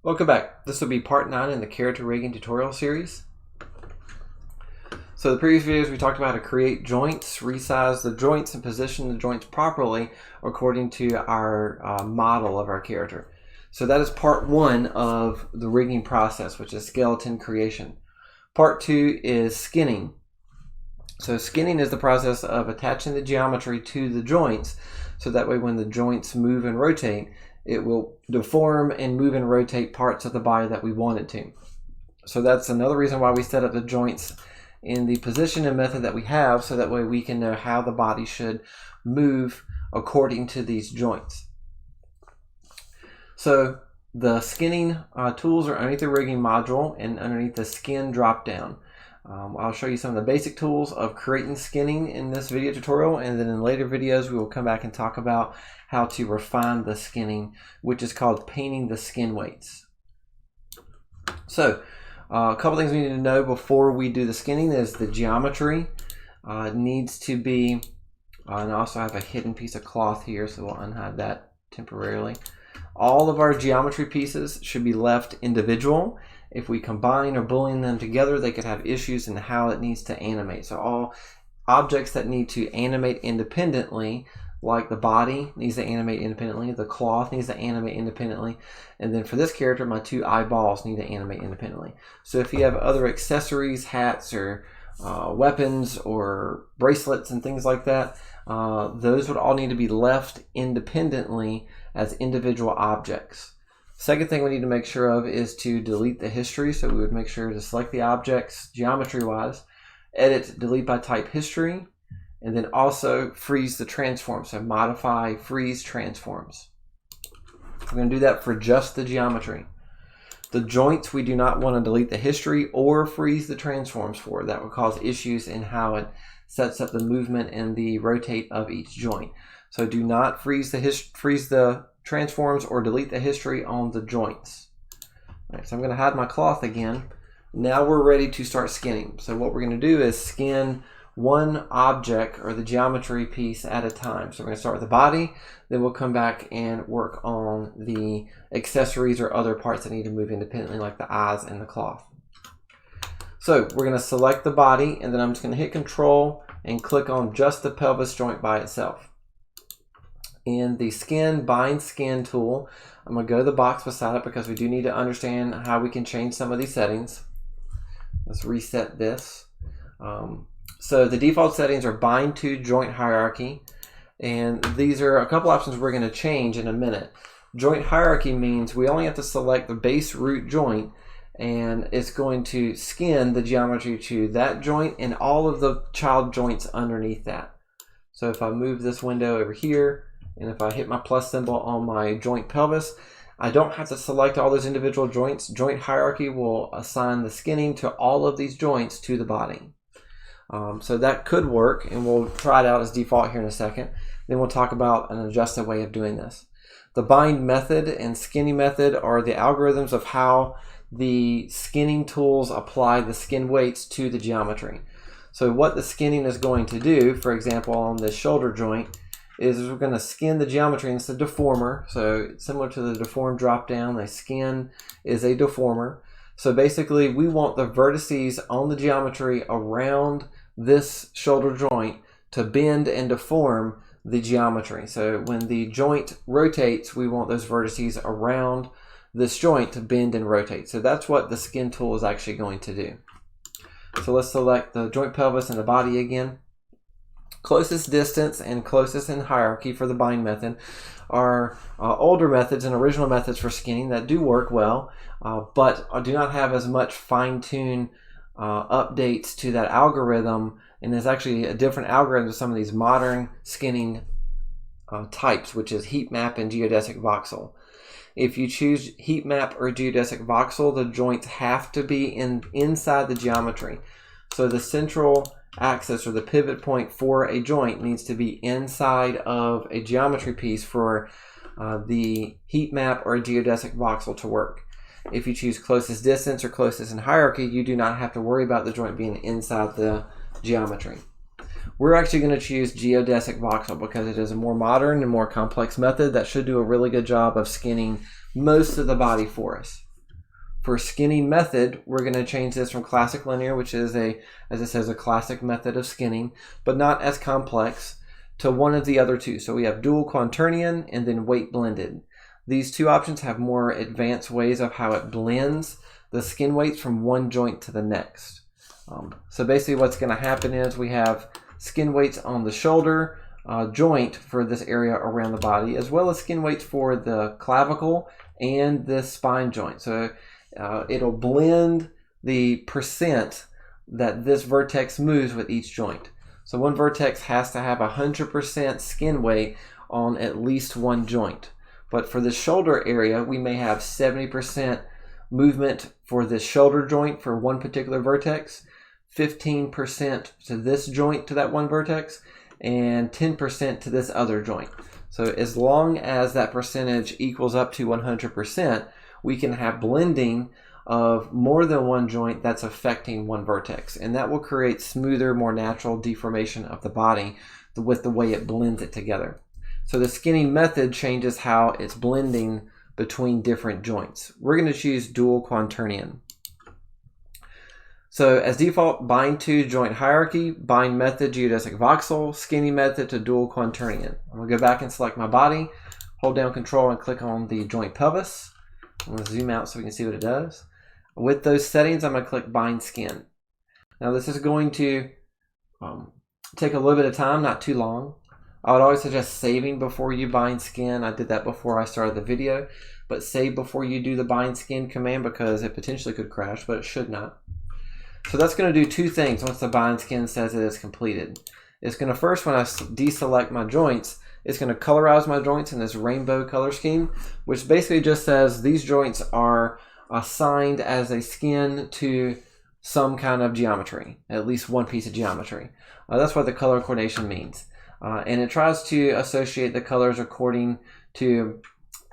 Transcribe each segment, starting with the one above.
Welcome back. This will be part 9 in the character rigging tutorial series. So the previous videos we talked about how to create joints, resize the joints, and position the joints properly according to our model of our character. So that is part 1 of the rigging process, which is skeleton creation. Part 2 is skinning. So skinning is the process of attaching the geometry to the joints, so that way when the joints move and rotate, it will deform and move and rotate parts of the body that we want it to. So that's another reason why we set up the joints in the position and method that we have, so that way we can know how the body should move according to these joints. So the skinning tools are underneath the rigging module and underneath the skin drop down. I'll show you some of the basic tools of creating skinning in this video tutorial, and then in later videos we will come back and talk about how to refine the skinning, which is called painting the skin weights. So a couple things we need to know before we do the skinning is the geometry needs to be, and I also have a hidden piece of cloth here, so we'll unhide that temporarily. All of our geometry pieces should be left individual. If we combine or boolean them together, they could have issues in how it needs to animate. So all objects that need to animate independently, like the body needs to animate independently, the cloth needs to animate independently, and then for this character, my 2 eyeballs need to animate independently. So if you have other accessories, hats, or weapons, or bracelets and things like that, those would all need to be left independently as individual objects. Second thing we need to make sure of is to delete the history. So we would make sure to select the objects geometry wise, edit, delete by type history, and then also freeze the transform. So modify, freeze transforms. We're going to do that for just the geometry. The joints, we do not want to delete the history or freeze the transforms for. That would cause issues in how it sets up the movement and the rotate of each joint. So do not freeze the transforms or delete the history on the joints. All right, so I'm going to hide my cloth again. Now we're ready to start skinning. So what we're going to do is skin one object or the geometry piece at a time. So we're going to start with the body, then we'll come back and work on the accessories or other parts that need to move independently, like the eyes and the cloth. So we're going to select the body, and then I'm just going to hit Control and click on just the pelvis joint by itself. In the skin bind skin tool, I'm going to go to the box beside it because we do need to understand how we can change some of these settings. Let's reset this. So the default settings are bind to joint hierarchy, and these are a couple options we're going to change in a minute. Joint hierarchy means we only have to select the base root joint, and it's going to skin the geometry to that joint and all of the child joints underneath that. So if I move this window over here, and if I hit my plus symbol on my joint pelvis, I don't have to select all those individual joints. Joint hierarchy will assign the skinning to all of these joints to the body. So that could work, and we'll try it out as default here in a second. Then we'll talk about an adjusted way of doing this. The bind method and skinning method are the algorithms of how the skinning tools apply the skin weights to the geometry. So what the skinning is going to do, for example, on this shoulder joint, is we're going to skin the geometry, and it's a deformer. So similar to the deform drop down, the skin is a deformer. So basically we want the vertices on the geometry around this shoulder joint to bend and deform the geometry. So when the joint rotates, we want those vertices around this joint to bend and rotate. So that's what the skin tool is actually going to do. So let's select the joint pelvis and the body again. Closest distance and closest in hierarchy for the bind method are older methods and original methods for skinning that do work well, but do not have as much fine-tune updates to that algorithm, and there's actually a different algorithm to some of these modern skinning types, which is heat map and geodesic voxel. If you choose heat map or geodesic voxel, the joints have to be inside the geometry. So the central axis or the pivot point for a joint needs to be inside of a geometry piece for the heat map or a geodesic voxel to work. If you choose closest distance or closest in hierarchy, you do not have to worry about the joint being inside the geometry. We're actually going to choose geodesic voxel because it is a more modern and more complex method that should do a really good job of skinning most of the body for us. For skinning method, we're going to change this from classic linear, which is as it says, a classic method of skinning, but not as complex, to one of the other two. So we have dual quaternion and then weight blended. These two options have more advanced ways of how it blends the skin weights from one joint to the next. So basically what's going to happen is we have skin weights on the shoulder joint for this area around the body, as well as skin weights for the clavicle and the spine joint. So it'll blend the percent that this vertex moves with each joint. So one vertex has to have 100% skin weight on at least one joint. But for the shoulder area, we may have 70% movement for the shoulder joint for one particular vertex, 15% to this joint to that one vertex, and 10% to this other joint. So as long as that percentage equals up to 100%, we can have blending of more than one joint that's affecting one vertex. And that will create smoother, more natural deformation of the body with the way it blends it together. So the skinning method changes how it's blending between different joints. We're going to choose dual quaternion. So as default, bind to joint hierarchy, bind method geodesic voxel, skinning method to dual quaternion. I'm going to go back and select my body, hold down Control and click on the joint pelvis. I'm going to zoom out so we can see what it does. With those settings, I'm going to click bind skin. Now this is going to take a little bit of time, not too long. I would always suggest saving before you bind skin. I did that before I started the video, but save before you do the bind skin command because it potentially could crash, but it should not. So that's going to do two things once the bind skin says it is completed. It's going to first, when I deselect my joints, it's going to colorize my joints in this rainbow color scheme, which basically just says these joints are assigned as a skin to some kind of geometry, at least one piece of geometry. That's what the color coordination means. And it tries to associate the colors according to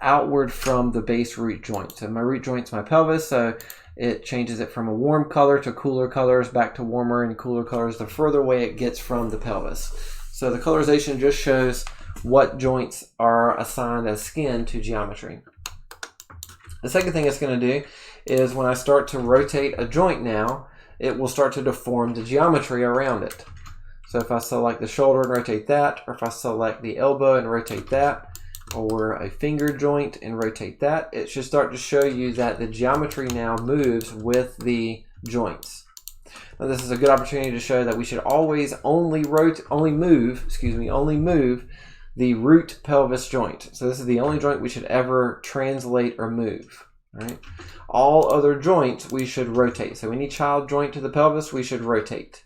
outward from the base root joint. So my root joint's my pelvis, so it changes it from a warm color to cooler colors, back to warmer and cooler colors the further away it gets from the pelvis. So the colorization just shows what joints are assigned as skin to geometry. The second thing it's going to do is when I start to rotate a joint now, it will start to deform the geometry around it. So if I select the shoulder and rotate that, or if I select the elbow and rotate that, or a finger joint and rotate that, it should start to show you that the geometry now moves with the joints. Now this is a good opportunity to show that we should always only move the root pelvis joint. So this is the only joint we should ever translate or move. Right? All other joints we should rotate. So any child joint to the pelvis we should rotate.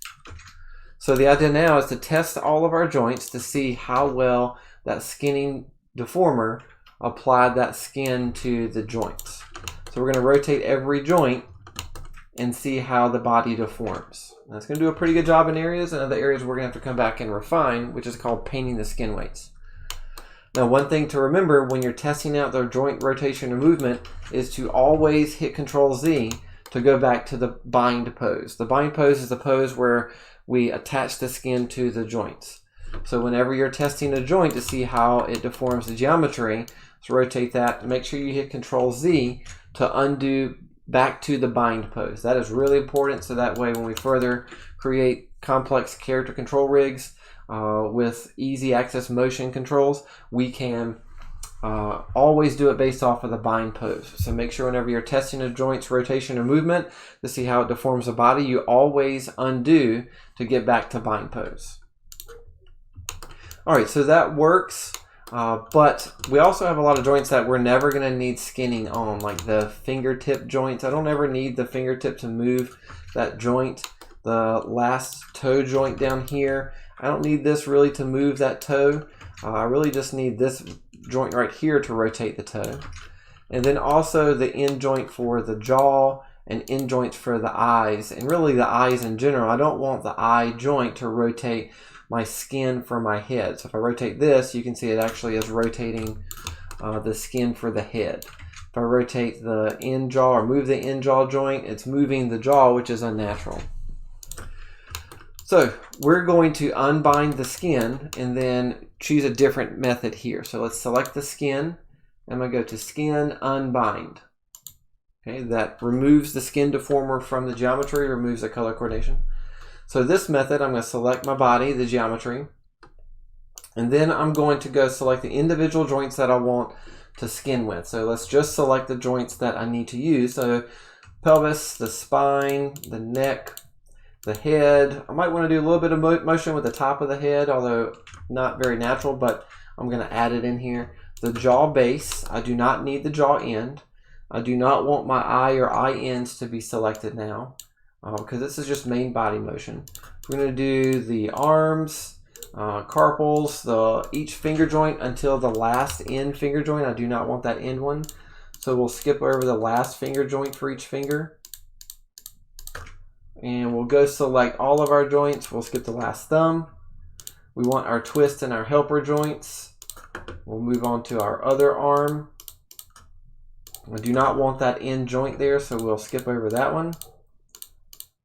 So the idea now is to test all of our joints to see how well that skinning deformer applied that skin to the joints. So we're going to rotate every joint and see how the body deforms. Now it's going to do a pretty good job in areas, and other areas we're going to have to come back and refine, which is called painting the skin weights. Now one thing to remember when you're testing out the joint rotation and movement is to always hit Control Z to go back to the bind pose. The bind pose is the pose where we attach the skin to the joints. So whenever you're testing a joint to see how it deforms the geometry, so rotate that, make sure you hit Control Z to undo back to the bind pose. That is really important, so that way when we further create complex character control rigs with easy access motion controls, we can always do it based off of the bind pose. So make sure whenever you're testing a joint's rotation or movement to see how it deforms the body, you always undo to get back to bind pose. Alright, so that works, but we also have a lot of joints that we're never going to need skinning on, like the fingertip joints. I don't ever need the fingertip to move that joint. The last toe joint down here, I don't need this really to move that toe. I really just need this joint right here to rotate the toe. And then also the end joint for the jaw and end joints for the eyes, and really the eyes in general. I don't want the eye joint to rotate my skin for my head. So if I rotate this, you can see it actually is rotating the skin for the head. If I rotate the end jaw or move the end jaw joint, it's moving the jaw, which is unnatural. So we're going to unbind the skin and then choose a different method here. So let's select the skin. I'm going to go to Skin, Unbind. Okay, that removes the skin deformer from the geometry, removes the color coordination. So this method, I'm going to select my body, the geometry, and then I'm going to go select the individual joints that I want to skin with. So let's just select the joints that I need to use. So pelvis, the spine, the neck, the head. I might want to do a little bit of motion with the top of the head, although not very natural, but I'm going to add it in here. The jaw base, I do not need the jaw end. I do not want my eye or eye ends to be selected now because this is just main body motion. We're going to do the arms, carpals, each finger joint until the last end finger joint. I do not want that end one. So we'll skip over the last finger joint for each finger. And we'll go select all of our joints. We'll skip the last thumb. We want our twist and our helper joints. We'll move on to our other arm. I do not want that end joint there, so we'll skip over that one.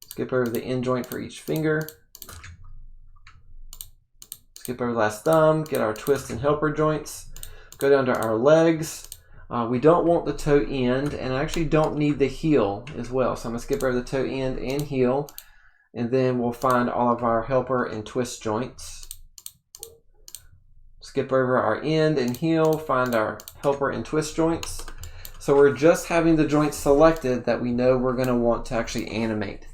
Skip over the end joint for each finger. Skip over the last thumb, get our twist and helper joints. Go down to our legs. We don't want the toe end, and I actually don't need the heel as well. So I'm going to skip over the toe end and heel, and then we'll find all of our helper and twist joints. Skip over our end and heel, find our helper and twist joints. So we're just having the joints selected that we know we're going to want to actually animate.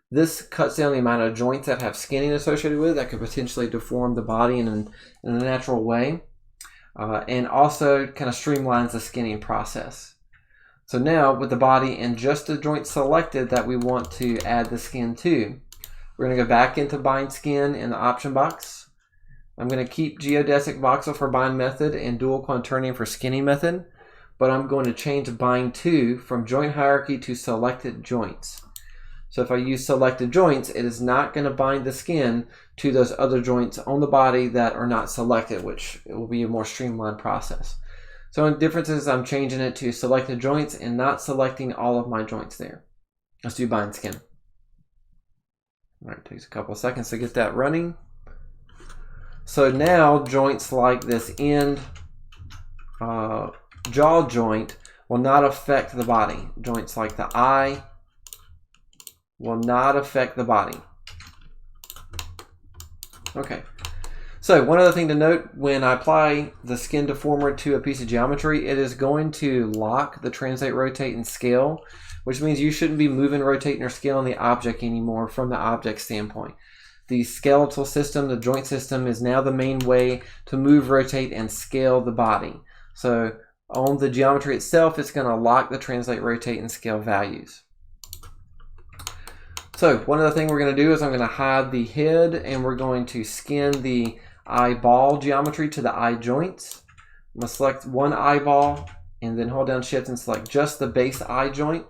This cuts down the amount of joints that have skinning associated with it that could potentially deform the body in a natural way. And also kind of streamlines the skinning process. So now with the body and just the joint selected that we want to add the skin to, we're going to go back into bind skin in the option box. I'm going to keep geodesic voxel for bind method and dual quaternion for skinning method, but I'm going to change bind to from joint hierarchy to selected joints. So if I use selected joints, it is not going to bind the skin to those other joints on the body that are not selected, which it will be a more streamlined process. So in differences, I'm changing it to selected joints and not selecting all of my joints there. Let's do bind skin. All right, takes a couple of seconds to get that running. So now joints like this end jaw joint will not affect the body. Joints like the eye will not affect the body. Okay, so one other thing to note, when I apply the skin deformer to a piece of geometry, it is going to lock the translate, rotate, and scale, which means you shouldn't be moving, rotating, or scaling the object anymore from the object standpoint. The skeletal system, the joint system, is now the main way to move, rotate, and scale the body. So on the geometry itself, it's going to lock the translate, rotate, and scale values. So one other thing we're going to do is I'm going to hide the head, and we're going to skin the eyeball geometry to the eye joints. I'm going to select one eyeball and then hold down shift and select just the base eye joint.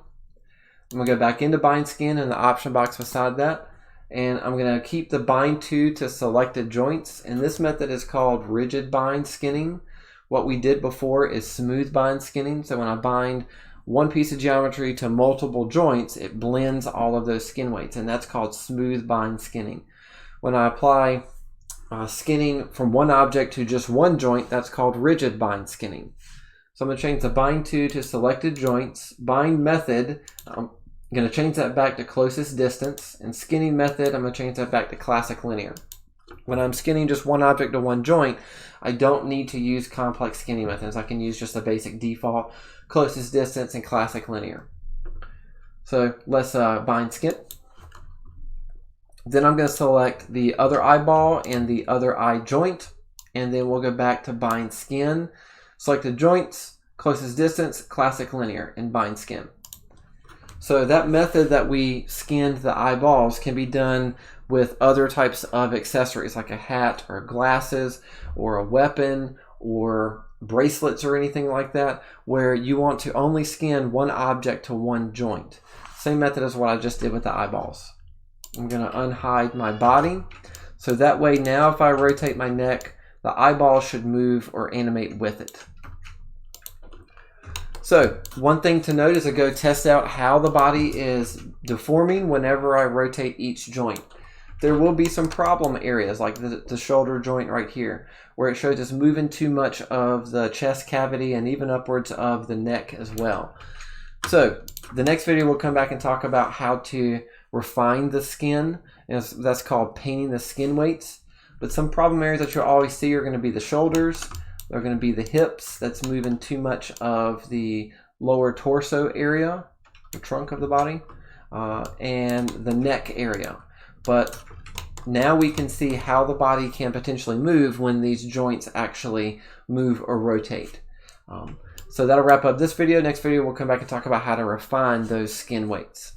I'm going to go back into bind skin in the option box beside that, and I'm going to keep the bind to selected joints, and this method is called rigid bind skinning. What we did before is smooth bind skinning. So when I bind one piece of geometry to multiple joints, it blends all of those skin weights, and that's called smooth bind skinning. When I apply skinning from one object to just one joint, that's called rigid bind skinning. So I'm going to change the bind to selected joints. Bind method, I'm going to change that back to closest distance, and skinning method, I'm going to change that back to classic linear. When I'm skinning just one object to one joint, I don't need to use complex skinning methods. I can use just a basic default closest distance and classic linear. So let's bind skin. Then I'm going to select the other eyeball and the other eye joint, and then we'll go back to bind skin, select the joints, closest distance, classic linear, and bind skin. So that method that we skinned the eyeballs can be done with other types of accessories like a hat or glasses or a weapon or bracelets or anything like that, where you want to only skin one object to one joint. Same method as what I just did with the eyeballs. I'm going to unhide my body. So that way now if I rotate my neck, the eyeball should move or animate with it. So one thing to note is to go test out how the body is deforming whenever I rotate each joint. There will be some problem areas like the shoulder joint right here, where it shows it's moving too much of the chest cavity and even upwards of the neck as well. So the next video we'll come back and talk about how to refine the skin, and that's called painting the skin weights. But some problem areas that you'll always see are going to be the shoulders, they're going to be the hips, that's moving too much of the lower torso area, the trunk of the body, and the neck area. But now we can see how the body can potentially move when these joints actually move or rotate. So that'll wrap up this video. Next video, we'll come back and talk about how to refine those skin weights.